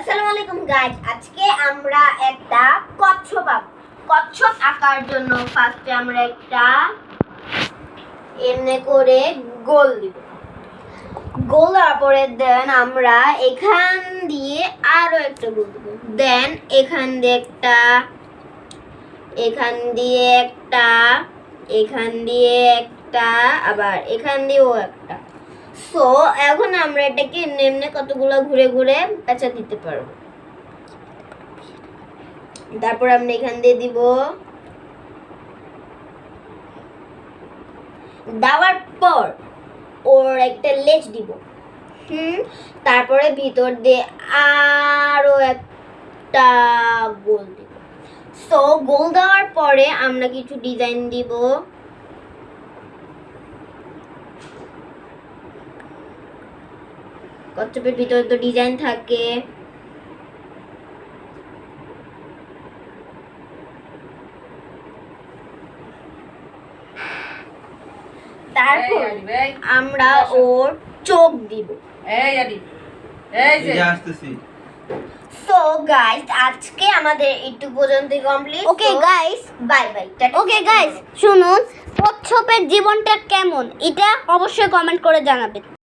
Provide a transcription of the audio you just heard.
আসসালামু আলাইকুম গাইস, আজকে আমরা একটা কচ্ছপ আঁকবো। কচ্ছপ আঁকার জন্য ফার্স্টে আমরা একটা এমনি করে গোল দিব। গোল দেওয়ার পরে দেন আমরা এখান দিয়ে আরো একটা গোল দিব। দেন এখান দিয়ে একটা, এখান দিয়ে একটা, এখান দিয়ে একটা, আবার এখান দিয়েও একটা। সো এখন আমরা এটাকে এমনি কতগুলো ঘুরে ঘুরে পেঁচা দিতে পারবো। তারপর আমরা এখান দিয়ে দিব, দেওয়ার পর ওর একটা লেজ দিব। তারপরে ভিতর দিয়ে আরো একটা গোল দিব। সো গোল দেওয়ার পরে আমরা কিছু ডিজাইন দিব। কচ্ছপের ভিতরে তো ডিজাইন থাকে। তারপর আমরা ওর চোখ দিব। সো গাইস, আজকে আমাদের একটু পর্যন্ত complete. Okay guys, bye bye. Okay guys, শুনুন কচ্ছপের জীবনটা কেমন এটা অবশ্যই কমেন্ট করে জানাবেন।